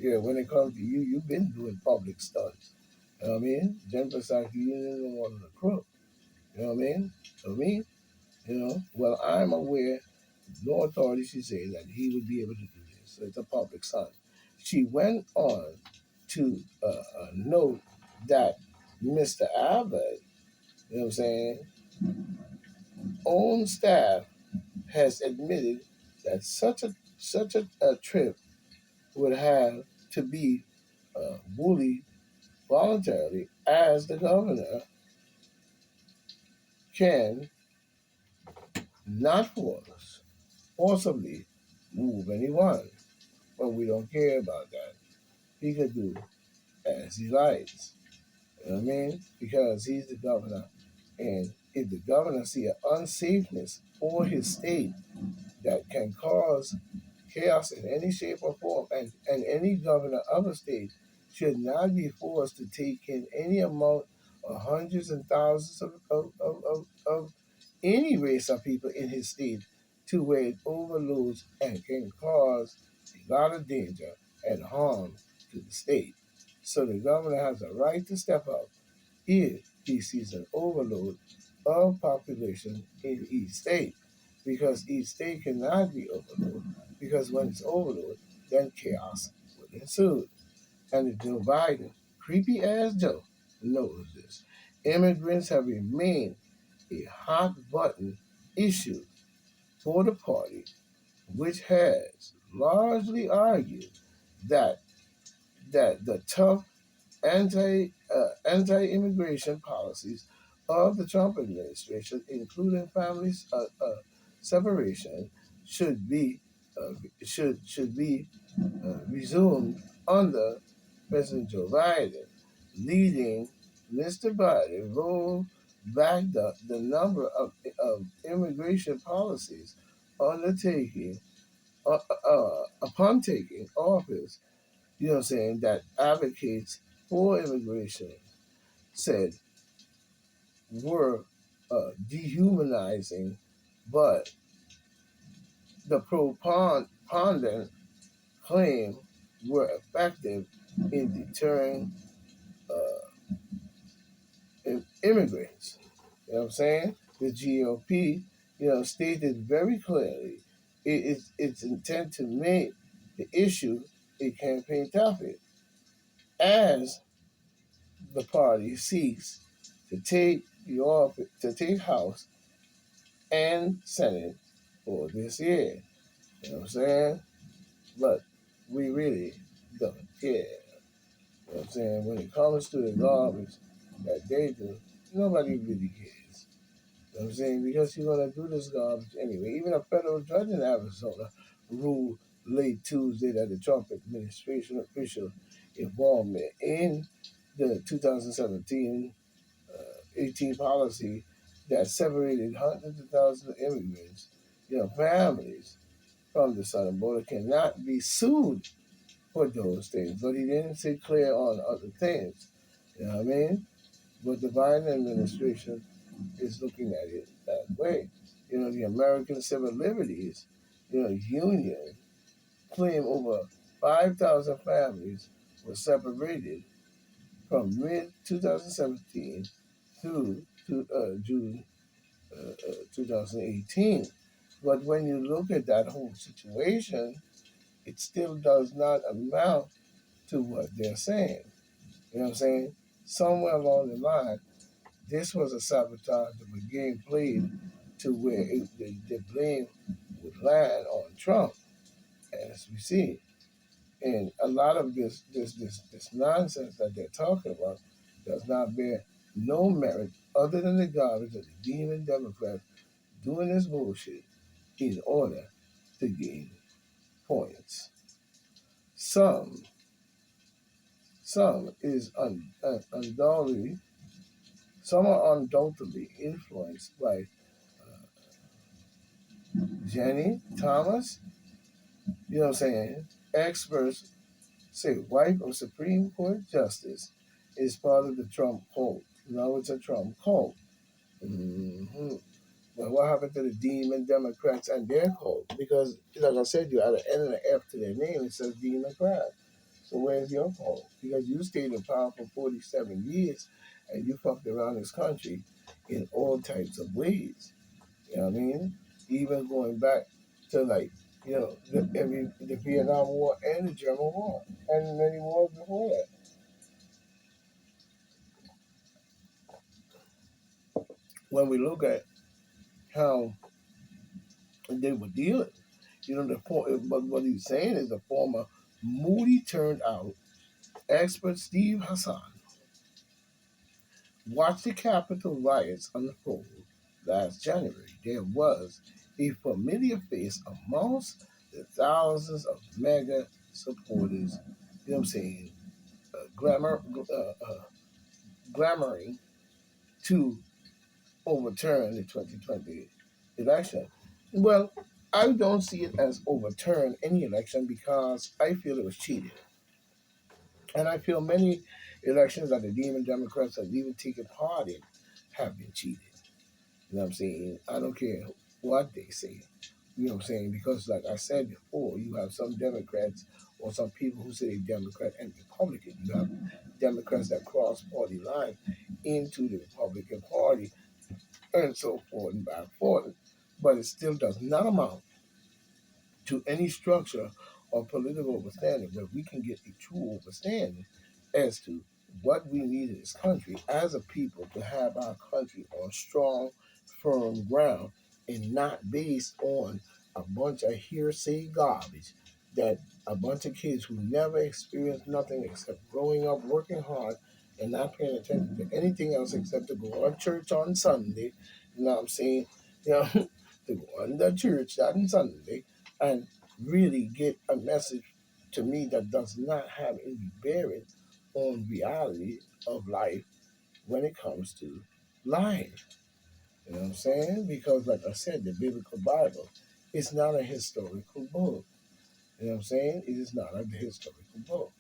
Yeah, when it comes to you, you've been doing public stunts. You know what I mean? Jennifer Saki, you didn't want to crook. You know what I mean? For me, well, I'm aware, no authority should say that he would be able to do this. So it's a public stunt. She went on to note that Mr. Abbott, you know what I'm saying, own staff has admitted that such a trip would have to be bullied voluntarily, as the governor can not forcibly move anyone. But we don't care about that. He could do as he likes. You know what I mean? Because he's the governor. And if the governor see an unsafeness for his state that can cause chaos in any shape or form, and any governor of a state should not be forced to take in any amount of hundreds and thousands of any race of people in his state to where it overloads and can cause a lot of danger and harm to the state. So the governor has a right to step up if he sees an overload of population in each state, because each state cannot be overloaded, because when it's overloaded, then chaos will ensue. And Joe Biden, creepy ass Joe, knows this. Immigrants have remained a hot button issue for the party, which has largely argued that the tough anti-immigration policies of the Trump administration, including families separation, should be resumed under President Joe Biden, leading Mr. Biden rolled back the number of immigration policies undertaking upon taking office, you know what I'm saying, that advocates for immigration said were dehumanizing, but the proponent claim were effective in deterring immigrants. You know what I'm saying? The GOP, stated very clearly its intent to make the issue a campaign topic as the party seeks to take House and Senate for this year. You know what I'm saying? But we really don't care. You know what I'm saying? When it comes to the garbage that they do, nobody really cares. You know what I'm saying? Because you're going to do this garbage anyway. Even a federal judge in Arizona ruled late Tuesday that the Trump administration official involvement in the 2017 18 policy that separated hundreds of thousands of immigrants, families from the southern border cannot be sued for those things. But he didn't say clear on other things. You know what I mean? But the Biden administration is looking at it that way. The American Civil Liberties, union claim over 5,000 families were separated from mid 2017 through June 2018. But when you look at that whole situation, it still does not amount to what they're saying. You know what I'm saying? Somewhere along the line, this was a sabotage of a game played to where the blame would land on Trump, as we see. And a lot of this nonsense that they're talking about does not bear no merit other than the garbage of the demon Democrats doing this bullshit in order to gain points. Some some is undoubtedly some are undoubtedly influenced by Jenny Thomas. You know what I'm saying? Experts say wife of Supreme Court Justice is part of the Trump cult. Now it's a Trump cult. hmm But what happened to the Demon Democrats and their cult? Because, like I said, you add an N and an F to their name, it says Democrat. So where's your fault? Because you stayed in power for 47 years and you fucked around this country in all types of ways. You know what I mean? Even going back to like, the Vietnam War and the German War and many wars before that. When we look at how they were dealing, but what he's saying is the former Moody turned out expert Steve Hassan watched the Capitol riots unfold last January. There was a familiar face amongst the thousands of mega supporters, you know what I'm saying, clamoring to overturn the 2020 election. Well, I don't see it as overturn any election because I feel it was cheated. And I feel many elections that the Demon Democrats have even taken part in have been cheated. You know what I'm saying? I don't care what they say. You know what I'm saying? Because, like I said before, you have some Democrats or some people who say they're Democrat and Republican. You have Democrats that cross party line into the Republican Party and so forth and back forth. But it still does not amount to any structure or political understanding where we can get a true understanding as to what we need in this country as a people to have our country on strong, firm ground and not based on a bunch of hearsay garbage that a bunch of kids who never experienced nothing except growing up, working hard, and not paying attention to anything else except to go to church on Sunday. You know what I'm saying? You know, to go on the church on Sunday and really get a message to me that does not have any bearing on reality of life when it comes to life. You know what I'm saying? Because, like I said, the biblical Bible is not a historical book. You know what I'm saying? It is not a historical book.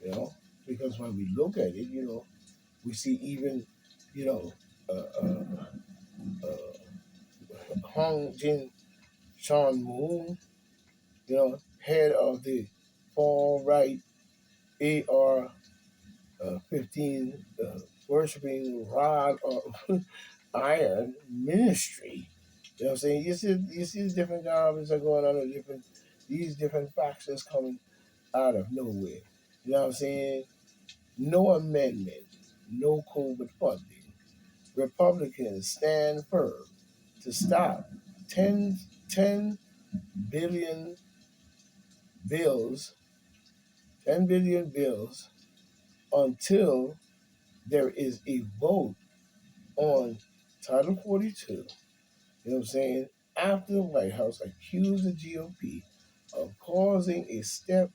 You know, because when we look at it, we see even, you know, uh, uh, Hong Jin Sean Moon, head of the far right AR 15 worshiping rod of iron ministry. You know what I'm saying? You see the different governments are going on in these different factions coming out of nowhere. You know what I'm saying? No amendment, no COVID funding. Republicans stand firm to stop 10 billion bills, 10 billion bills until there is a vote on Title 42. You know what I'm saying? After the White House accused the GOP of causing a step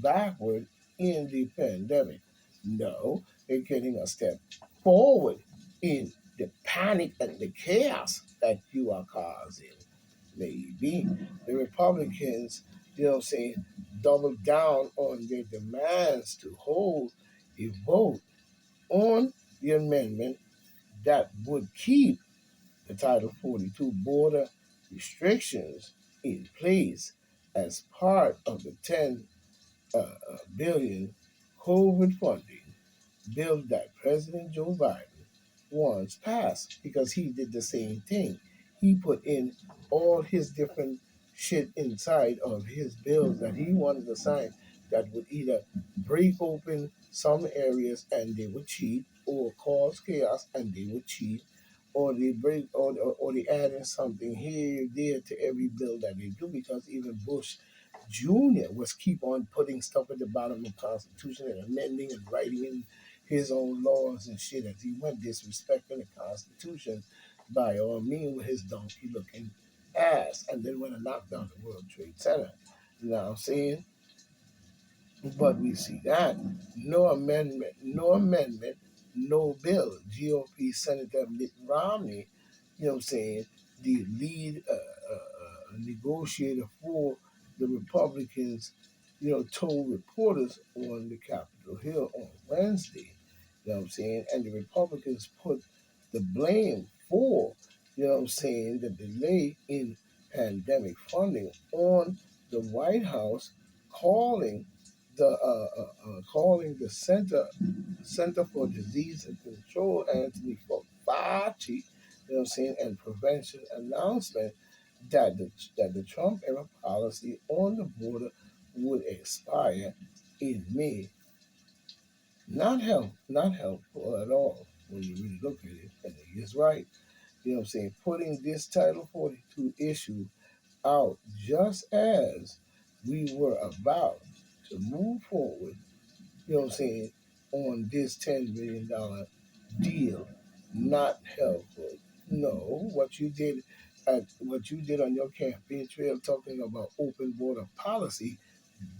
backward in the pandemic. No, they're getting a step forward in the panic and the chaos that you are causing. Maybe the Republicans, double down on their demands to hold a vote on the amendment that would keep the Title 42 border restrictions in place as part of the 10 billion COVID funding bill that President Joe Biden once passed because he did the same thing. He put in all his different shit inside of his bills that he wanted to sign that would either break open some areas and they would cheat or cause chaos and they would cheat or they break or they add in something here there to every bill that they do because even Bush Jr. was keep on putting stuff at the bottom of the Constitution and amending and writing in his own laws and shit as he went disrespecting the Constitution by all means with his donkey looking ass and then went and knocked down the World Trade Center. You know what I'm saying? But we see that no amendment, no bill. GOP Senator Mitt Romney, you know what I'm saying, the lead negotiator for the Republicans, told reporters on the Capitol Hill on Wednesday, you know what I'm saying, and the Republicans put the blame for, the delay in pandemic funding on the White House, calling the calling the Center for Disease and Control, Anthony Fauci, you know what I'm saying, and prevention announcement that the Trump era policy on the border would expire in May. Not helpful at all when you really look at it. And he is right. You know what I'm saying? Putting this Title 42 issue out just as we were about to move forward, you know what I'm saying, on this $10 billion deal, not helpful. No, what you did on your campaign trail talking about open border policy,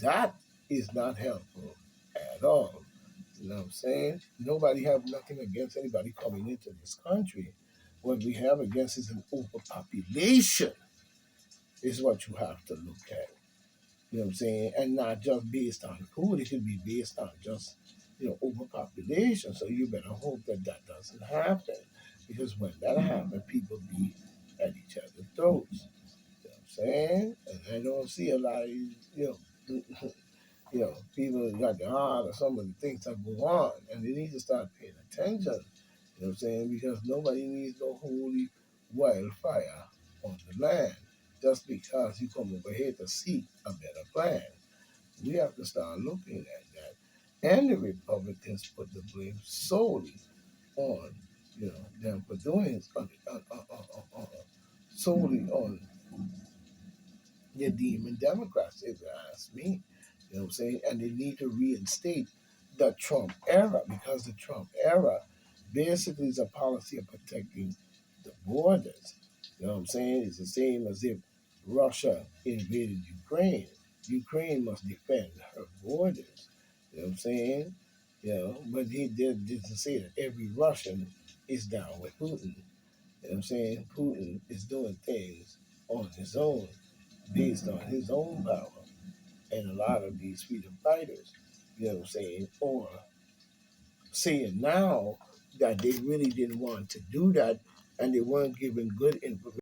that is not helpful at all. You know what I'm saying? Nobody have nothing against anybody coming into this country. What we have against is an overpopulation, is what you have to look at. You know what I'm saying? And not just based on food, it could be based on just, overpopulation. So you better hope that that doesn't happen. Because when that happens, people be at each other's throats. You know what I'm saying? And I don't see a lot of, people got the heart of some of the things that go on. And they need to start paying attention. You know what I'm saying? Because nobody needs no holy wildfire on the land just because you come over here to seek a better plan. We have to start looking at that. And the Republicans put the blame solely on, them for doing solely on the demon Democrats, if you ask me. You know what I'm saying? And they need to reinstate the Trump era, because the Trump era basically is a policy of protecting the borders. You know what I'm saying? It's the same as if Russia invaded Ukraine. Ukraine must defend her borders. You know what I'm saying? But he didn't say that every Russian is down with Putin. You know what I'm saying? Putin is doing things on his own, based on his own power. And a lot of these freedom fighters, you know what I'm saying, or saying now that they really didn't want to do that and they weren't given good information